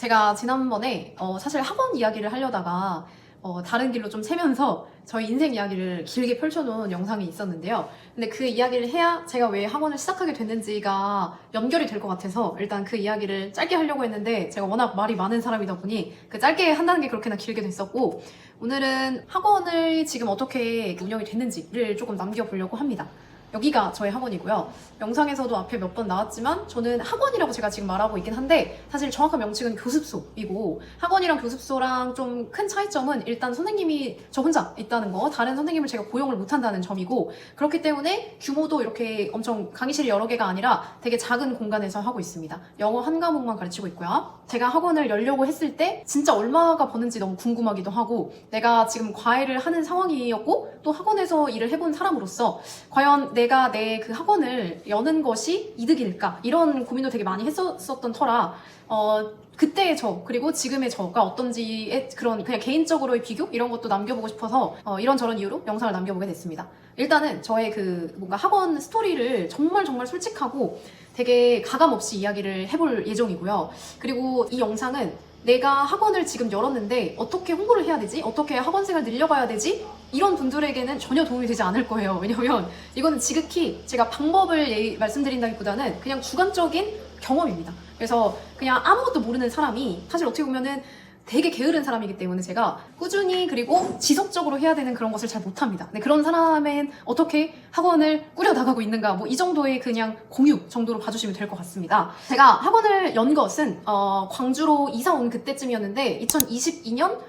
제가 지난번에 사실 학원 이야기를 하려다가 다른 길로 좀 새면서 저희 인생 이야기를 길게 펼쳐놓은 영상이 있었는데요. 근데 그 이야기를 해야 제가 왜 학원을 시작하게 됐는지가 연결이 될 것 같아서 일단 그 이야기를 짧게 하려고 했는데 제가 워낙 말이 많은 사람이다 보니 그 짧게 한다는 게 그렇게나 길게 됐었고, 오늘은 학원을 지금 어떻게 운영이 됐는지를 조금 남겨보려고 합니다. 여기가 저의 학원이고요. 영상에서도 앞에 몇 번 나왔지만 저는 학원이라고 제가 지금 말하고 있긴 한데 사실 정확한 명칭은 교습소이고, 학원이랑 교습소랑 좀 큰 차이점은 일단 선생님이 저 혼자 있다는 거, 다른 선생님을 제가 고용을 못한다는 점이고, 그렇기 때문에 규모도 이렇게 엄청 강의실이 여러 개가 아니라 되게 작은 공간에서 하고 있습니다. 영어 한 과목만 가르치고 있고요. 제가 학원을 열려고 했을 때 진짜 얼마가 버는지 너무 궁금하기도 하고, 내가 지금 과외를 하는 상황이었고 또 학원에서 일을 해본 사람으로서 과연 내가 내 그 학원을 여는 것이 이득일까, 이런 고민도 되게 많이 했었던 터라 그때의 저 그리고 지금의 저가 어떤지의 그런 그냥 개인적으로의 비교 이런 것도 남겨보고 싶어서 이런저런 이유로 영상을 남겨보게 됐습니다. 일단은 저의 그 뭔가 학원 스토리를 정말 솔직하고 되게 가감 없이 이야기를 해볼 예정이고요. 그리고 이 영상은 내가 학원을 지금 열었는데 어떻게 홍보를 해야 되지? 어떻게 학원생을 늘려가야 되지? 이런 분들에게는 전혀 도움이 되지 않을 거예요. 왜냐면 이거는 지극히 제가 방법을 말씀드린다기보다는 그냥 주관적인 경험입니다. 그래서 그냥 아무것도 모르는 사람이 사실 어떻게 보면은 되게 게으른 사람이기 때문에 제가 꾸준히 그리고 지속적으로 해야 되는 그런 것을 잘 못합니다. 근데 그런 사람은 어떻게 학원을 꾸려나가고 있는가, 뭐 이 정도의 그냥 공유 정도로 봐주시면 될 것 같습니다. 제가 학원을 연 것은 광주로 이사 온 그때쯤이었는데 2022년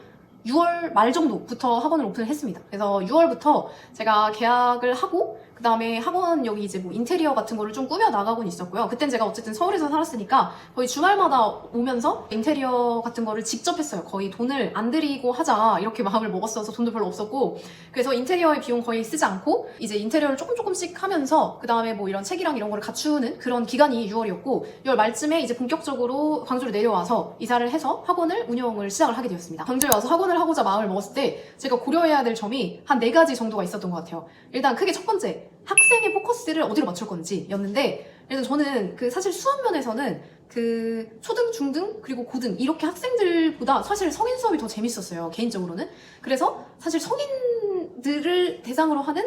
6월 말 정도부터 학원을 오픈을 했습니다. 그래서 6월부터 제가 계약을 하고 그 다음에 학원 여기 이제 뭐 인테리어 같은 거를 좀 꾸며 나가곤 있었고요. 그땐 제가 어쨌든 서울에서 살았으니까 거의 주말마다 오면서 인테리어 같은 거를 직접 했어요. 거의 돈을 안 들이고 하자 이렇게 마음을 먹었어서 돈도 별로 없었고, 그래서 인테리어의 비용 거의 쓰지 않고 이제 인테리어를 조금씩 하면서 그 다음에 뭐 이런 책이랑 이런 거를 갖추는 그런 기간이 6월이었고, 6월 말쯤에 이제 본격적으로 광주로 내려와서 이사를 해서 학원을 운영을 시작을 하게 되었습니다. 광주에 와서 학원을 하고자 마음을 먹었을 때 제가 고려해야 될 점이 한 4가지 정도가 있었던 것 같아요. 일단 크게 첫 번째, 학생의 포커스를 어디로 맞출 건지 였는데, 일단 저는 그 사실 수업 면에서는 그 초등, 중등, 그리고 고등 이렇게 학생들보다 사실 성인 수업이 더 재밌었어요, 개인적으로는. 그래서 사실 성인들을 대상으로 하는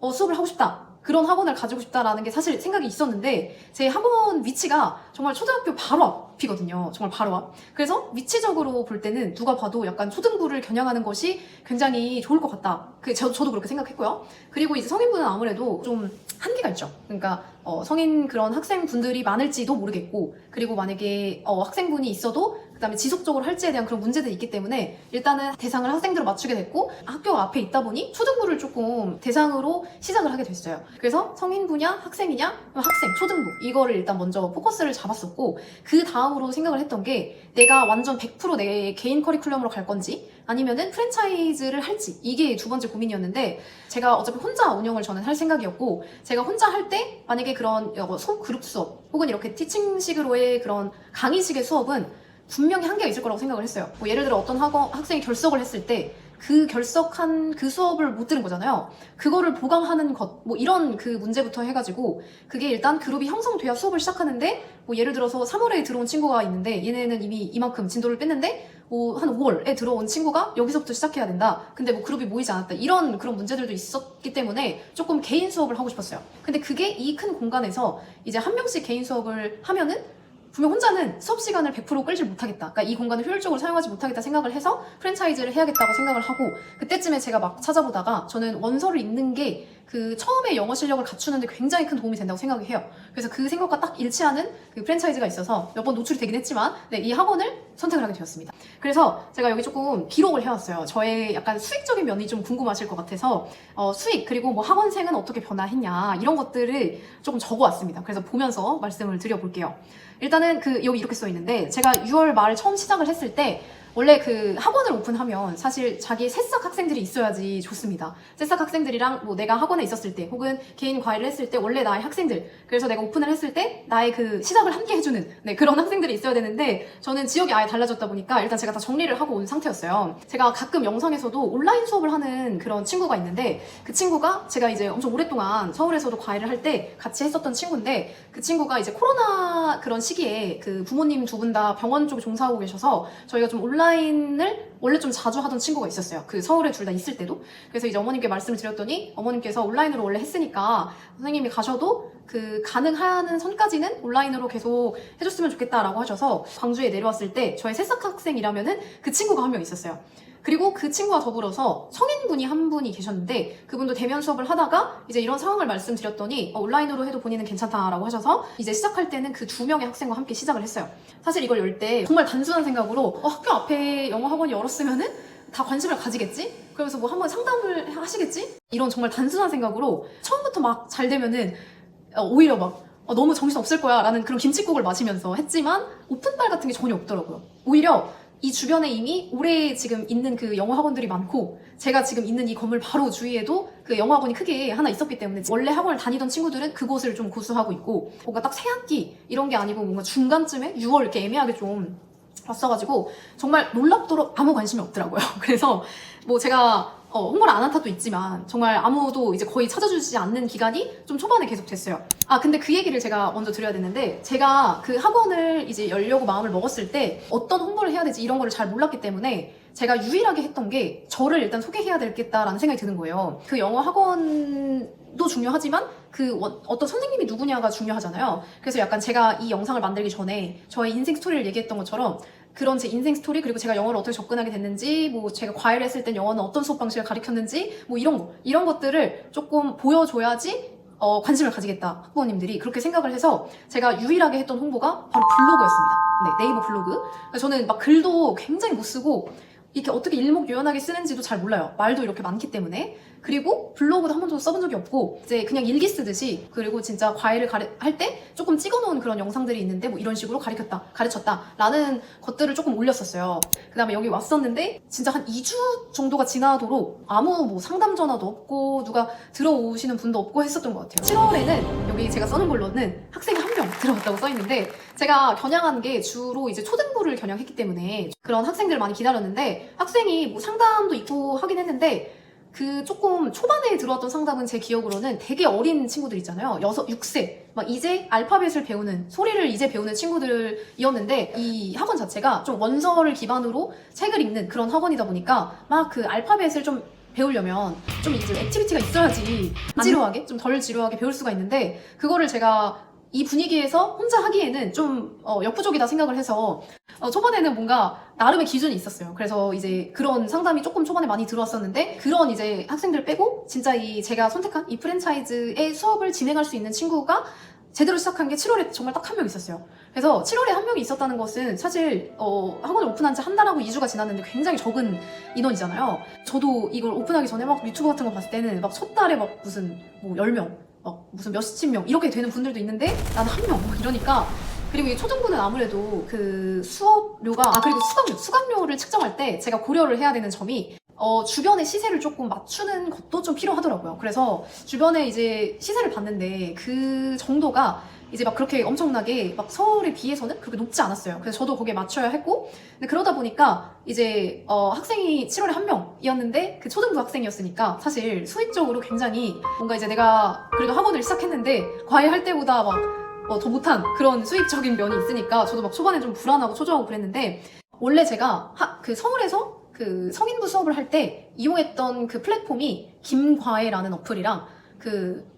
수업을 하고 싶다, 그런 학원을 가지고 싶다라는 게 사실 생각이 있었는데, 제 학원 위치가 정말 초등학교 바로 앞이거든요. 정말 바로 앞. 그래서 위치적으로 볼 때는 누가 봐도 약간 초등부를 겨냥하는 것이 굉장히 좋을 것 같다. 저도 그렇게 생각했고요. 그리고 이제 성인부는 아무래도 좀 한계가 있죠. 그러니까 성인 그런 학생분들이 많을지도 모르겠고, 그리고 만약에 학생분이 있어도 그다음에 지속적으로 할지에 대한 그런 문제들이 있기 때문에 일단은 대상을 학생들로 맞추게 됐고, 학교가 앞에 있다 보니 초등부를 조금 대상으로 시작을 하게 됐어요. 그래서 성인부냐 학생이냐, 학생, 초등부 이거를 일단 먼저 포커스를 잡았었고, 그 다음으로 생각을 했던 게 내가 완전 100% 내 개인 커리큘럼으로 갈 건지 아니면은 프랜차이즈를 할지, 이게 두 번째 고민이었는데, 제가 어차피 혼자 운영을 저는 할 생각이었고, 제가 혼자 할 때 만약에 그런 소그룹 수업 혹은 이렇게 티칭식으로의 그런 강의식의 수업은 분명히 한계가 있을 거라고 생각을 했어요. 뭐 예를 들어 어떤 학생이 결석을 했을 때 그 결석한 그 수업을 못 들은 거잖아요. 그거를 보강하는 것, 뭐 이런 그 문제부터 해가지고, 그게 일단 그룹이 형성돼야 수업을 시작하는데, 뭐 예를 들어서 3월에 들어온 친구가 있는데 얘네는 이미 이만큼 진도를 뺐는데 한 5월에 들어온 친구가 여기서부터 시작해야 된다. 근데 뭐 그룹이 모이지 않았다. 이런 그런 문제들도 있었기 때문에 조금 개인 수업을 하고 싶었어요. 근데 그게 이 큰 공간에서 이제 한 명씩 개인 수업을 하면은 분명 혼자는 수업 시간을 100% 끌지 못하겠다. 그러니까 이 공간을 효율적으로 사용하지 못하겠다 생각을 해서 프랜차이즈를 해야겠다고 생각을 하고, 그때쯤에 제가 막 찾아보다가 저는 원서를 읽는 게 그 처음에 영어 실력을 갖추는데 굉장히 큰 도움이 된다고 생각을 해요. 그래서 그 생각과 딱 일치하는 그 프랜차이즈가 있어서 몇 번 노출이 되긴 했지만 이 학원을 선택을 하게 되었습니다. 그래서 제가 여기 조금 기록을 해왔어요. 저의 약간 수익적인 면이 좀 궁금하실 것 같아서 수익, 그리고 뭐 학원생은 어떻게 변화했냐 이런 것들을 조금 적어왔습니다. 그래서 보면서 말씀을 드려볼게요. 일단은 여기 이렇게 써 있는데, 제가 6월 말 처음 시작을 했을 때 원래 그 학원을 오픈하면 사실 자기 새싹 학생들이 있어야지 좋습니다. 새싹 학생들이랑 뭐 내가 학원에 있었을 때 혹은 개인 과외를 했을 때 원래 나의 학생들, 그래서 내가 오픈을 했을 때 나의 그 시작을 함께 해주는 그런 학생들이 있어야 되는데 저는 지역이 아예 달라졌다 보니까 일단 제가 다 정리를 하고 온 상태였어요. 제가 가끔 영상에서도 온라인 수업을 하는 그런 친구가 있는데 그 친구가 제가 이제 엄청 오랫동안 서울에서도 과외를 할 때 같이 했었던 친구인데 그 친구가 이제 코로나 그런 시기에 그 부모님 두 분 다 병원 쪽에 종사하고 계셔서 저희가 좀 온라인을 원래 좀 자주 하던 친구가 있었어요. 그 서울에 둘 다 있을 때도. 그래서 이제 어머님께 말씀을 드렸더니 어머님께서 온라인으로 원래 했으니까 선생님이 가셔도 그 가능한 선까지는 온라인으로 계속 해줬으면 좋겠다라고 하셔서 광주에 내려왔을 때 저의 새싹 학생이라면은 그 친구가 한 명 있었어요. 그리고 그 친구와 더불어서 성인분이 한 분이 계셨는데 그분도 대면 수업을 하다가 이제 이런 상황을 말씀드렸더니 온라인으로 해도 본인은 괜찮다라고 하셔서 이제 시작할 때는 그 2명의 학생과 함께 시작을 했어요. 사실 이걸 열 때 정말 단순한 생각으로 학교 앞에 영어 학원이 열었으면은 다 관심을 가지겠지? 그러면서 뭐 한번 상담을 하시겠지? 이런 정말 단순한 생각으로 처음부터 막 잘 되면은 오히려 막 너무 정신없을 거야 라는 그런 김칫국을 마시면서 했지만 오픈빨 같은 게 전혀 없더라고요. 오히려 이 주변에 이미 오래 지금 있는 그 영어 학원들이 많고 제가 지금 있는 이 건물 바로 주위에도 그 영어 학원이 크게 하나 있었기 때문에 원래 학원을 다니던 친구들은 그곳을 좀 고수하고 있고 뭔가 딱 새학기 이런 게 아니고 뭔가 중간쯤에 6월 이렇게 애매하게 좀 왔어가지고 정말 놀랍도록 아무 관심이 없더라고요. 그래서 뭐 제가 홍보를 안 한 탓도 있지만 정말 아무도 이제 거의 찾아주지 않는 기간이 좀 초반에 계속 됐어요. 근데 그 얘기를 제가 먼저 드려야 되는데 제가 그 학원을 이제 열려고 마음을 먹었을 때 어떤 홍보를 해야 되지 이런 거를 잘 몰랐기 때문에 제가 유일하게 했던 게 저를 일단 소개해야 되겠다라는 생각이 드는 거예요. 그 영어 학원도 중요하지만 그 어떤 선생님이 누구냐가 중요하잖아요. 그래서 약간 제가 이 영상을 만들기 전에 저의 인생 스토리를 얘기했던 것처럼 그런 제 인생 스토리 그리고 제가 영어를 어떻게 접근하게 됐는지 뭐 제가 과외를 했을 땐 영어는 어떤 수업 방식을 가르쳤는지 뭐 이런 것들을 조금 보여줘야지 관심을 가지겠다 학부모님들이 그렇게 생각을 해서 제가 유일하게 했던 홍보가 바로 블로그였습니다. 네, 네이버 블로그. 저는 막 글도 굉장히 못 쓰고 이렇게 어떻게 일목요연하게 쓰는지도 잘 몰라요. 말도 이렇게 많기 때문에. 그리고 블로그도 한 번도 써본 적이 없고 이제 그냥 일기 쓰듯이 그리고 진짜 과외를 할 때 조금 찍어놓은 그런 영상들이 있는데 뭐 이런 식으로 가르쳤다 라는 것들을 조금 올렸었어요. 그 다음에 여기 왔었는데 진짜 한 2주 정도가 지나도록 아무 뭐 상담 전화도 없고 누가 들어오시는 분도 없고 했었던 것 같아요. 7월에는 여기 제가 써놓은 걸로는 학생이 한 명 들어왔다고 써있는데 제가 겨냥한 게 주로 이제 초등부를 겨냥했기 때문에 그런 학생들을 많이 기다렸는데 학생이 뭐 상담도 있고 하긴 했는데 그 조금 초반에 들어왔던 상담은 제 기억으로는 되게 어린 친구들 있잖아요. 6세. 막 이제 알파벳을 배우는, 소리를 이제 배우는 친구들이었는데 이 학원 자체가 좀 원서를 기반으로 책을 읽는 그런 학원이다 보니까 막 그 알파벳을 좀 배우려면 좀 이제 액티비티가 있어야지 지루하게, 좀 덜 지루하게 배울 수가 있는데 그거를 제가 이 분위기에서 혼자 하기에는 좀 역부족이다 생각을 해서 초반에는 뭔가 나름의 기준이 있었어요. 그래서 이제 그런 상담이 조금 초반에 많이 들어왔었는데 그런 이제 학생들 빼고 진짜 이 제가 선택한 이 프랜차이즈의 수업을 진행할 수 있는 친구가 제대로 시작한 게 7월에 정말 딱 한 명 있었어요. 그래서 7월에 한 명이 있었다는 것은 사실 학원을 오픈한 지 한 달하고 2주가 지났는데 굉장히 적은 인원이잖아요. 저도 이걸 오픈하기 전에 막 유튜브 같은 거 봤을 때는 막 첫 달에 막 무슨 뭐 10명 무슨 몇십 명 이렇게 되는 분들도 있는데 나는 한 명 이러니까. 그리고 이 초등부는 아무래도 그 수업료가 그리고 수강료를 측정할 때 제가 고려를 해야 되는 점이 주변의 시세를 조금 맞추는 것도 좀 필요하더라고요. 그래서 주변에 이제 시세를 봤는데 그 정도가 이제 막 그렇게 엄청나게 막 서울에 비해서는 그렇게 높지 않았어요. 그래서 저도 거기에 맞춰야 했고 근데 그러다 보니까 이제 학생이 7월에 한 명이었는데 그 초등부 학생이었으니까 사실 수익적으로 굉장히 뭔가 이제 내가 그래도 학원을 시작했는데 과외할 때보다 막 더 못한 그런 수익적인 면이 있으니까 저도 막 초반에 좀 불안하고 초조하고 그랬는데 원래 제가 그 서울에서 그 성인부 수업을 할 때 이용했던 그 플랫폼이 김과외라는 어플이랑 그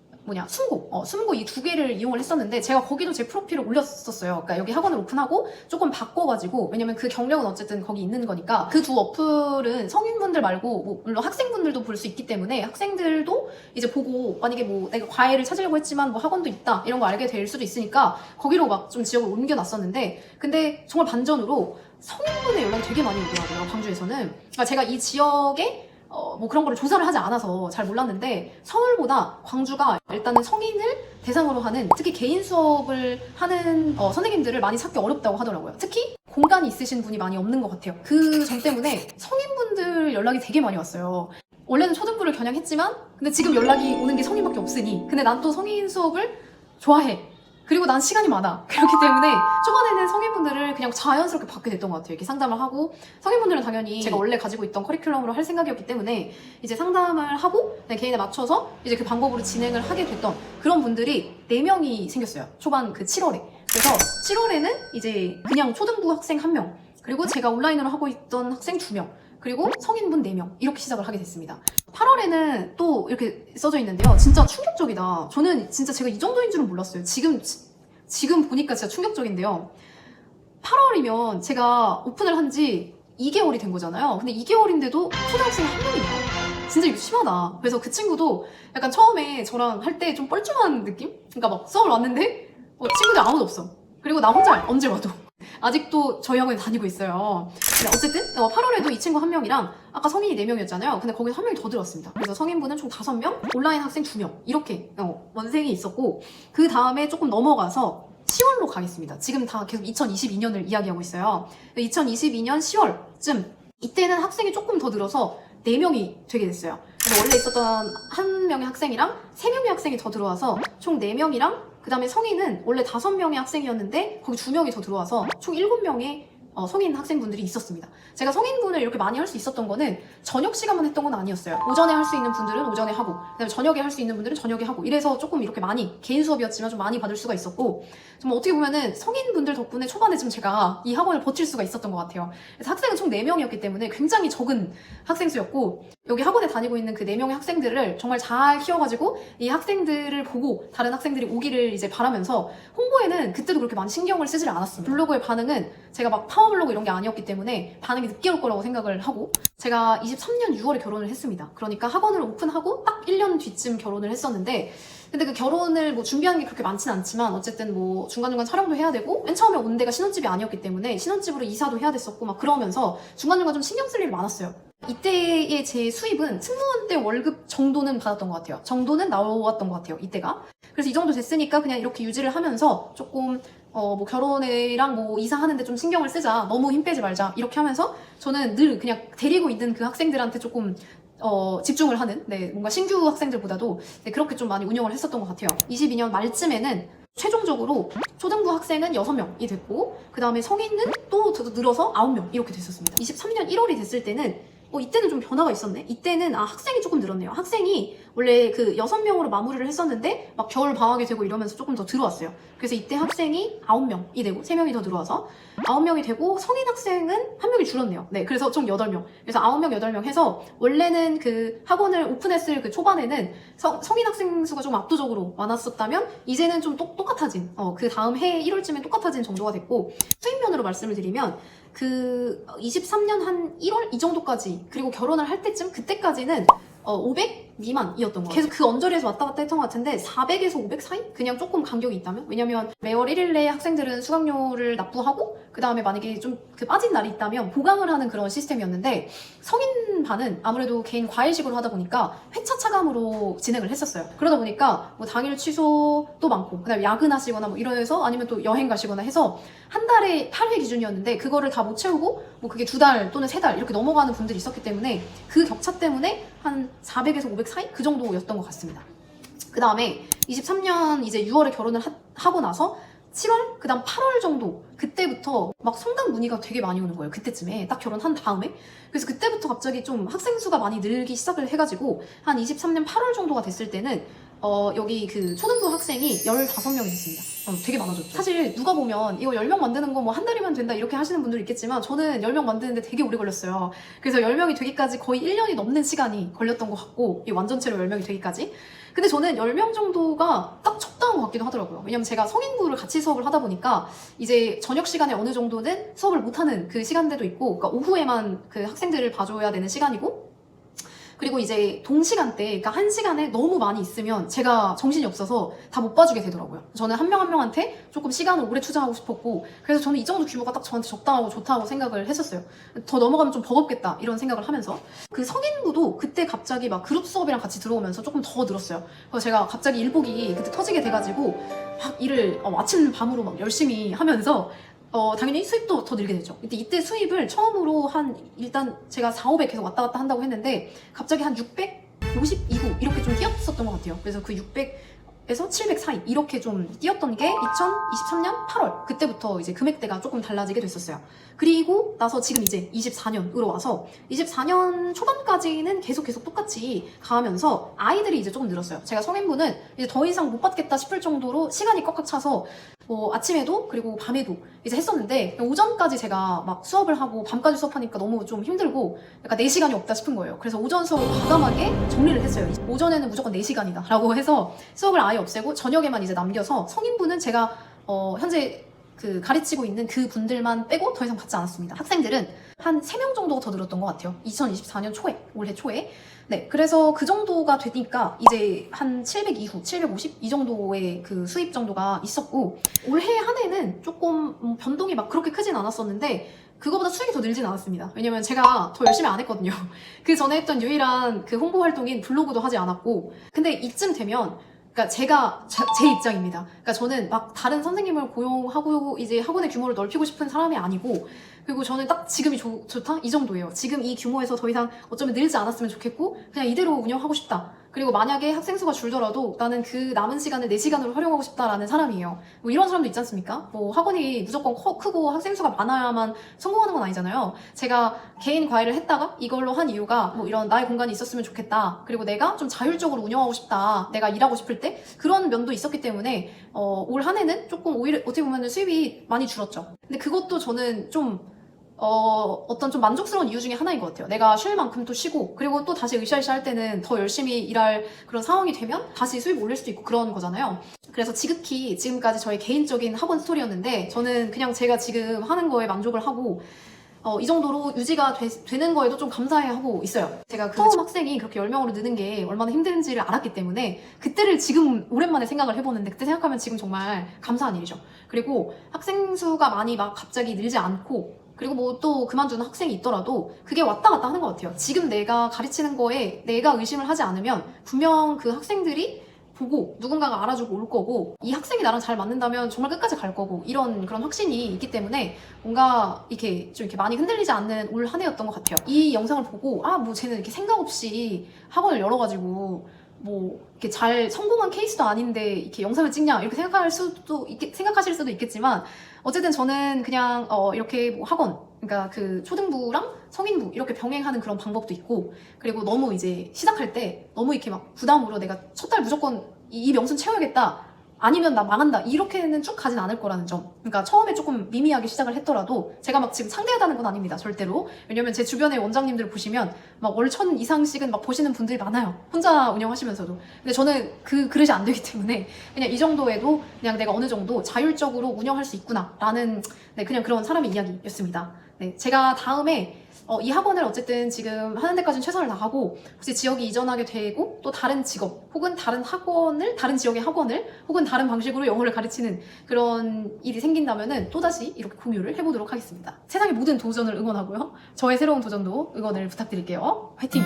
숨고 이 2개를 이용을 했었는데 제가 거기도 제 프로필을 올렸었어요. 그러니까 여기 학원을 오픈하고 조금 바꿔가지고 왜냐면 그 경력은 어쨌든 거기 있는 거니까 그 두 어플은 성인분들 말고 뭐 물론 학생분들도 볼 수 있기 때문에 학생들도 이제 보고 만약에 뭐 내가 과외를 찾으려고 했지만 뭐 학원도 있다 이런 거 알게 될 수도 있으니까 거기로 막 좀 지역을 옮겨놨었는데 근데 정말 반전으로 성인분의 연락이 되게 많이 오더라고요. 광주에서는. 그러니까 제가 이 지역에 뭐 그런 거를 조사를 하지 않아서 잘 몰랐는데 서울보다 광주가 일단은 성인을 대상으로 하는 특히 개인 수업을 하는 선생님들을 많이 찾기 어렵다고 하더라고요. 특히 공간이 있으신 분이 많이 없는 것 같아요. 그 점 때문에 성인분들 연락이 되게 많이 왔어요. 원래는 초등부를 겨냥했지만 근데 지금 연락이 오는 게 성인밖에 없으니 근데 난 또 성인 수업을 좋아해. 그리고 난 시간이 많아. 그렇기 때문에 초반에는 성인분들을 그냥 자연스럽게 받게 됐던 것 같아요. 이렇게 상담을 하고 성인분들은 당연히 제가 원래 가지고 있던 커리큘럼으로 할 생각이었기 때문에 이제 상담을 하고 개인에 맞춰서 이제 그 방법으로 진행을 하게 됐던 그런 분들이 4명이 생겼어요. 초반 그 7월에. 그래서 7월에는 이제 그냥 초등부 학생 1명 그리고 제가 온라인으로 하고 있던 학생 2명 그리고 성인분 4명 이렇게 시작을 하게 됐습니다. 8월에는 또 이렇게 써져 있는데요. 진짜 충격적이다. 저는 진짜 제가 이 정도인 줄은 몰랐어요. 지금 보니까 진짜 충격적인데요. 8월이면 제가 오픈을 한 지 2개월이 된 거잖아요. 근데 2개월인데도 초등학생이 1명이에요. 진짜 이거 심하다. 그래서 그 친구도 약간 처음에 저랑 할 때 좀 뻘쭘한 느낌? 그러니까 막 수업을 왔는데 친구들 아무도 없어. 그리고 나 혼자 언제 와도. 아직도 저희 학원에 다니고 있어요. 근데 어쨌든 8월에도 이 친구 1명이랑 아까 성인이 4명이었잖아요. 근데 거기서 1명이 더 들어왔습니다. 그래서 성인분은 총 5명, 온라인 학생 2명 이렇게 원생이 있었고 그 다음에 조금 넘어가서 10월로 가겠습니다. 지금 다 계속 2022년을 이야기하고 있어요. 2022년 10월쯤 이때는 학생이 조금 더 늘어서 4명이 되게 됐어요. 원래 있었던 1명의 학생이랑 3명의 학생이 더 들어와서 총 4명이랑 그 다음에 성인은 원래 5명의 학생이었는데 거기 2명이 더 들어와서 총 7명의 성인 학생분들이 있었습니다. 제가 성인분을 이렇게 많이 할 수 있었던 거는 저녁 시간만 했던 건 아니었어요. 오전에 할 수 있는 분들은 오전에 하고 그다음에 저녁에 할 수 있는 분들은 저녁에 하고 이래서 조금 이렇게 많이 개인 수업이었지만 좀 많이 받을 수가 있었고 좀 어떻게 보면은 성인분들 덕분에 초반에 좀 제가 이 학원을 버틸 수가 있었던 것 같아요. 그래서 학생은 총 4명이었기 때문에 굉장히 적은 학생 수였고 여기 학원에 다니고 있는 그 4명의 학생들을 정말 잘 키워가지고 이 학생들을 보고 다른 학생들이 오기를 이제 바라면서 홍보에는 그때도 그렇게 많이 신경을 쓰지를 않았습니다. 블로그의 반응은 제가 막 파워블로그 이런 게 아니었기 때문에 반응이 늦게 올 거라고 생각을 하고 제가 23년 6월에 결혼을 했습니다. 그러니까 학원을 오픈하고 딱 1년 뒤쯤 결혼을 했었는데 근데 그 결혼을 뭐 준비하는 게 그렇게 많지는 않지만 어쨌든 뭐 중간중간 촬영도 해야 되고 맨 처음에 온 데가 신혼집이 아니었기 때문에 신혼집으로 이사도 해야 됐었고 막 그러면서 중간중간 좀 신경 쓸 일이 많았어요. 이때의 제 수입은 승무원 때 월급 정도는 받았던 것 같아요. 정도는 나왔던 것 같아요. 이때가. 그래서 이 정도 됐으니까 그냥 이렇게 유지를 하면서 조금 뭐 결혼이랑 뭐 이사하는데 좀 신경을 쓰자. 너무 힘 빼지 말자. 이렇게 하면서 저는 늘 그냥 데리고 있는 그 학생들한테 조금 집중을 하는 뭔가 신규 학생들보다도 그렇게 좀 많이 운영을 했었던 것 같아요. 22년 말쯤에는 최종적으로 초등부 학생은 6명이 됐고 그 다음에 성인은 또 늘어서 9명 이렇게 됐었습니다. 23년 1월이 됐을 때는 이때는 좀 변화가 있었네. 이때는 학생이 조금 늘었네요. 학생이 원래 그 6명으로 마무리를 했었는데 막 겨울 방학이 되고 이러면서 조금 더 들어왔어요. 그래서 이때 학생이 9명이 되고 3명이 더 들어와서 9명이 되고 성인 학생은 1명이 줄었네요. 그래서 총 8명. 그래서 9명, 8명 해서 원래는 그 학원을 오픈했을 그 초반에는 성인 학생 수가 좀 압도적으로 많았었다면 이제는 좀 똑같아진 그 다음 해 1월쯤에 똑같아진 정도가 됐고 수입면으로 말씀을 드리면 그 23년 한 1월 이 정도까지 그리고 결혼을 할 때쯤 그때까지는 500 미만이었던 것 같아요. 계속 그 언저리에서 왔다 갔다 했던 것 같은데 400에서 500 사이? 그냥 조금 간격이 있다면? 왜냐면 매월 1일 내에 학생들은 수강료를 납부하고 그 다음에 만약에 좀 그 빠진 날이 있다면 보강을 하는 그런 시스템이었는데 성인 반은 아무래도 개인 과외식으로 하다 보니까 회차 차감으로 진행을 했었어요. 그러다 보니까 뭐 당일 취소도 많고 그 다음에 야근하시거나 뭐 이러해서 아니면 또 여행 가시거나 해서 한 달에 8회 기준이었는데 그거를 다 못 채우고 뭐 그게 2달 또는 3달 이렇게 넘어가는 분들이 있었기 때문에 그 격차 때문에 한 400에서 500 사이? 그 정도였던 것 같습니다. 그 다음에 23년 이제 6월에 결혼을 하고 나서 7월? 그 다음 8월 정도 그때부터 막 성당 문의가 되게 많이 오는 거예요. 그때쯤에 딱 결혼한 다음에 그래서 그때부터 갑자기 좀 학생 수가 많이 늘기 시작을 해가지고 한 23년 8월 정도가 됐을 때는 여기 그 초등부 학생이 15명이 됐습니다. 되게 많아졌죠. 사실 누가 보면 이거 10명 만드는 거 뭐 한 달이면 된다 이렇게 하시는 분들이 있겠지만 저는 10명 만드는데 되게 오래 걸렸어요. 그래서 10명이 되기까지 거의 1년이 넘는 시간이 걸렸던 것 같고 완전체로 10명이 되기까지. 근데 저는 10명 정도가 딱 적당한 것 같기도 하더라고요. 왜냐면 제가 성인부를 같이 수업을 하다 보니까 이제 저녁 시간에 어느 정도는 수업을 못하는 그 시간대도 있고 그러니까 오후에만 그 학생들을 봐줘야 되는 시간이고 그리고 이제 동시간대, 그러니까 한 시간에 너무 많이 있으면 제가 정신이 없어서 다 못 봐주게 되더라고요. 저는 한 명 한 명한테 조금 시간을 오래 투자하고 싶었고, 그래서 저는 이 정도 규모가 딱 저한테 적당하고 좋다고 생각을 했었어요. 더 넘어가면 좀 버겁겠다 이런 생각을 하면서. 그 성인부도 그때 갑자기 막 그룹 수업이랑 같이 들어오면서 조금 더 늘었어요. 그래서 제가 갑자기 일복이 그때 터지게 돼가지고 막 일을 아침 밤으로 막 열심히 하면서 당연히 수입도 더 늘게 되죠. 이때 수입을 처음으로 일단 제가 4, 500 계속 왔다 갔다 한다고 했는데 갑자기 한 650 이후 이렇게 좀 뛰었었던 것 같아요. 그래서 그 600에서 700 사이 이렇게 좀 뛰었던 게 2023년 8월 그때부터 이제 금액대가 조금 달라지게 됐었어요. 그리고 나서 지금 이제 24년으로 와서 24년 초반까지는 계속 똑같이 가면서 아이들이 이제 조금 늘었어요. 제가 성인부는 이제 더 이상 못 받겠다 싶을 정도로 시간이 꽉꽉 차서 아침에도 그리고 밤에도 이제 했었는데 오전까지 제가 막 수업을 하고 밤까지 수업하니까 너무 좀 힘들고 약간 4시간이 없다 싶은 거예요. 그래서 오전 수업을 과감하게 정리를 했어요. 오전에는 무조건 4시간이다 라고 해서 수업을 아예 없애고 저녁에만 이제 남겨서 성인부는 제가 현재 그 가르치고 있는 그 분들만 빼고 더 이상 받지 않았습니다. 학생들은 한 3명 정도가 더 늘었던 것 같아요. 2024년 초에, 올해 초에. 네, 그래서 그 정도가 되니까 이제 한 700 이후, 750 이 정도의 그 수입 정도가 있었고, 올해 한 해는 조금 변동이 막 그렇게 크진 않았었는데 그거보다 수익이 더 늘진 않았습니다. 왜냐면 제가 더 열심히 안 했거든요. 그 전에 했던 유일한 그 홍보 활동인 블로그도 하지 않았고, 근데 이쯤 되면 그러니까 제가 제 입장입니다. 그러니까 저는 막 다른 선생님을 고용하고 이제 학원의 규모를 넓히고 싶은 사람이 아니고, 그리고 저는 딱 지금이 좋다? 이 정도예요. 지금 이 규모에서 더 이상 어쩌면 늘지 않았으면 좋겠고 그냥 이대로 운영하고 싶다. 그리고 만약에 학생 수가 줄더라도 나는 그 남은 시간을 4시간으로 활용하고 싶다라는 사람이에요. 뭐 이런 사람도 있지 않습니까? 뭐 학원이 무조건 크고 학생 수가 많아야만 성공하는 건 아니잖아요. 제가 개인 과외를 했다가 이걸로 한 이유가 뭐 이런 나의 공간이 있었으면 좋겠다. 그리고 내가 좀 자율적으로 운영하고 싶다. 내가 일하고 싶을 때 그런 면도 있었기 때문에 올 한 해는 조금 오히려 어떻게 보면 수입이 많이 줄었죠. 근데 그것도 저는 좀 어떤 좀 만족스러운 이유 중에 하나인 것 같아요. 내가 쉴 만큼 또 쉬고, 그리고 또 다시 으쌰으쌰 할 때는 더 열심히 일할 그런 상황이 되면 다시 수입 올릴 수도 있고 그런 거잖아요. 그래서 지극히 지금까지 저의 개인적인 학원 스토리였는데, 저는 그냥 제가 지금 하는 거에 만족을 하고 이 정도로 유지가 되는 거에도 좀 감사해하고 있어요. 제가 그 처음 학생이 그렇게 10명으로 느는 게 얼마나 힘든지를 알았기 때문에 그때를 지금 오랜만에 생각을 해보는데, 그때 생각하면 지금 정말 감사한 일이죠. 그리고 학생 수가 많이 막 갑자기 늘지 않고, 그리고 뭐 또 그만두는 학생이 있더라도 그게 왔다 갔다 하는 것 같아요. 지금 내가 가르치는 거에 내가 의심을 하지 않으면 분명 그 학생들이 보고 누군가가 알아주고 올 거고, 이 학생이 나랑 잘 맞는다면 정말 끝까지 갈 거고, 이런 그런 확신이 있기 때문에 뭔가 이렇게 좀 이렇게 많이 흔들리지 않는 올 한 해였던 것 같아요. 이 영상을 보고 뭐 쟤는 이렇게 생각 없이 학원을 열어가지고 뭐 이렇게 잘 성공한 케이스도 아닌데 이렇게 영상을 찍냐 이렇게 생각하실 수도 있겠지만, 어쨌든 저는 그냥 이렇게 뭐 학원, 그러니까 그 초등부랑 성인부 이렇게 병행하는 그런 방법도 있고, 그리고 너무 이제 시작할 때 너무 이렇게 막 부담으로 내가 첫 달 무조건 이 명순 채워야겠다, 아니면 나 망한다, 이렇게는 쭉 가진 않을 거라는 점. 그러니까 처음에 조금 미미하게 시작을 했더라도 제가 막 지금 상대하다는 건 아닙니다, 절대로. 왜냐면 제 주변의 원장님들 보시면 막 월 1000 이상씩은 막 보시는 분들이 많아요, 혼자 운영하시면서도. 근데 저는 그 그릇이 안 되기 때문에 그냥 이 정도에도 그냥 내가 어느 정도 자율적으로 운영할 수 있구나 라는, 네, 그냥 그런 사람의 이야기였습니다. 네, 제가 다음에 이 학원을 어쨌든 지금 하는 데까지는 최선을 다하고, 혹시 지역이 이전하게 되고 또 다른 직업 혹은 다른 학원을, 다른 지역의 학원을 혹은 다른 방식으로 영어를 가르치는 그런 일이 생긴다면은 또다시 이렇게 공유를 해보도록 하겠습니다. 세상의 모든 도전을 응원하고요, 저의 새로운 도전도 응원을 부탁드릴게요. 화이팅!